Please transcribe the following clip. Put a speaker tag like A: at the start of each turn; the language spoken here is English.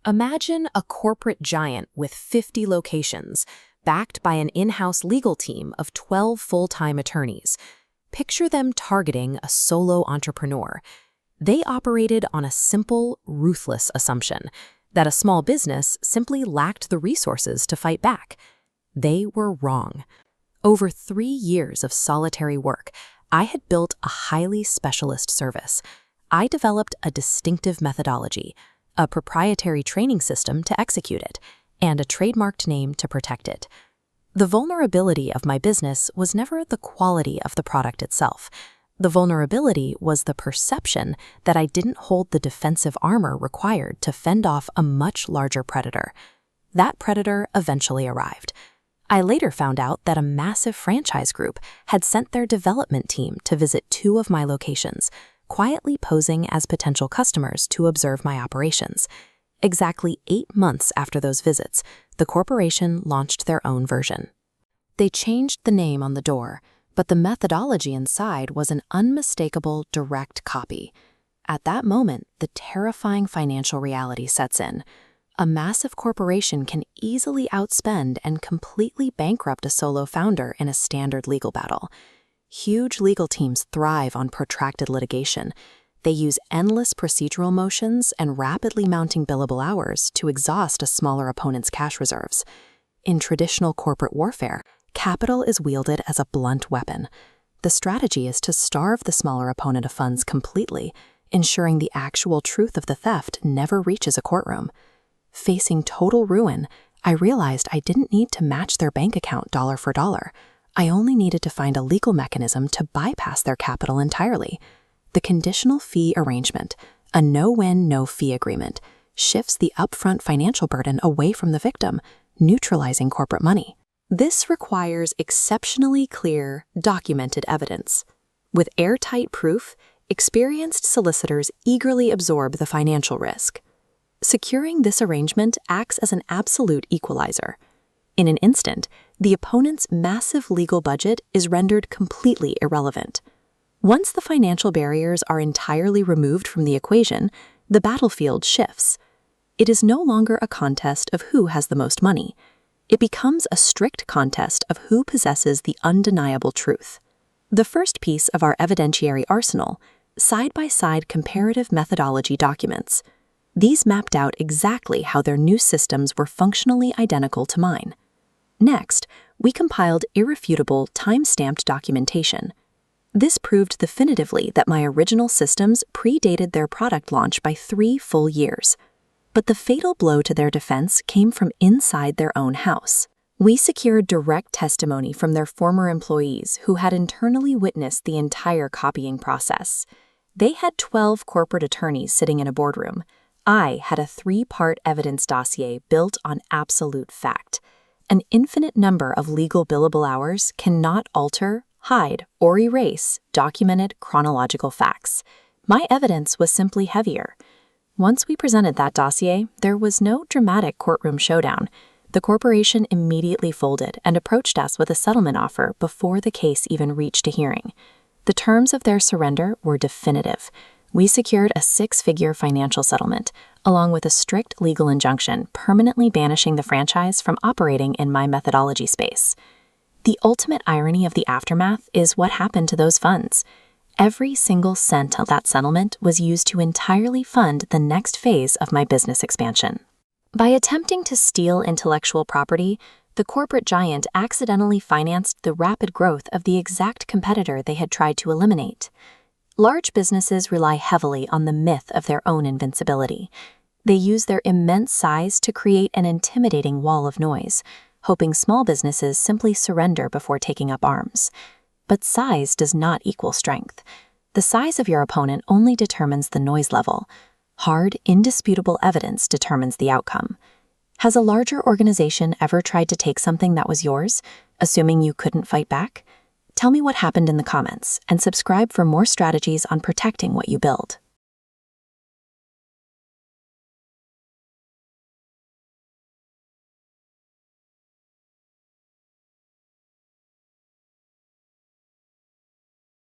A: Imagine a corporate giant with 50 locations, backed by an in-house legal team of 12 full-time attorneys. Picture them targeting a solo entrepreneur. They operated on a simple, ruthless assumption that a small business simply lacked the resources to fight back. They were wrong. Over 3 years of solitary work, I had built a highly specialist service. I developed a distinctive methodology, a proprietary training system to execute it, and a trademarked name to protect it. The vulnerability of my business was never the quality of the product itself. The vulnerability was the perception that I didn't hold the defensive armor required to fend off a much larger predator. That predator eventually arrived. I later found out that a massive franchise group had sent their development team to visit 2 of my locations, quietly posing as potential customers to observe my operations. Exactly 8 months after those visits, the corporation launched their own version. They changed the name on the door, but the methodology inside was an unmistakable direct copy. At that moment, the terrifying financial reality sets in. A massive corporation can easily outspend and completely bankrupt a solo founder in a standard legal battle. Huge legal teams thrive on protracted litigation. They use endless procedural motions and rapidly mounting billable hours to exhaust a smaller opponent's cash reserves. In traditional corporate warfare, capital is wielded as a blunt weapon. The strategy is to starve the smaller opponent of funds completely, ensuring the actual truth of the theft never reaches a courtroom. Facing total ruin, I realized I didn't need to match their bank account dollar for dollar. I only needed to find a legal mechanism to bypass their capital entirely. The conditional fee arrangement, a no-win, no-fee agreement, shifts the upfront financial burden away from the victim, neutralizing corporate money. This requires exceptionally clear, documented evidence. With airtight proof, experienced solicitors eagerly absorb the financial risk. Securing this arrangement acts as an absolute equalizer. In an instant, the opponent's massive legal budget is rendered completely irrelevant. Once the financial barriers are entirely removed from the equation, the battlefield shifts. It is no longer a contest of who has the most money. It becomes a strict contest of who possesses the undeniable truth. The first piece of our evidentiary arsenal, side-by-side comparative methodology documents. These mapped out exactly how their new systems were functionally identical to mine. Next, we compiled irrefutable, time-stamped documentation. This proved definitively that my original systems predated their product launch by 3 full years. But the fatal blow to their defense came from inside their own house. We secured direct testimony from their former employees who had internally witnessed the entire copying process. They had 12 corporate attorneys sitting in a boardroom. I had a 3-part evidence dossier built on absolute fact. An infinite number of legal billable hours cannot alter, hide, or erase documented chronological facts. My evidence was simply heavier. Once we presented that dossier, there was no dramatic courtroom showdown. The corporation immediately folded and approached us with a settlement offer before the case even reached a hearing. The terms of their surrender were definitive. We secured a 6-figure financial settlement, along with a strict legal injunction permanently banishing the franchise from operating in my methodology space. The ultimate irony of the aftermath is what happened to those funds. Every single cent of that settlement was used to entirely fund the next phase of my business expansion. By attempting to steal intellectual property, the corporate giant accidentally financed the rapid growth of the exact competitor they had tried to eliminate. Large businesses rely heavily on the myth of their own invincibility. They use their immense size to create an intimidating wall of noise, hoping small businesses simply surrender before taking up arms. But size does not equal strength. The size of your opponent only determines the noise level. Hard, indisputable evidence determines the outcome. Has a larger organization ever tried to take something that was yours, assuming you couldn't fight back? Tell me what happened in the comments, and subscribe for more strategies on protecting what you build.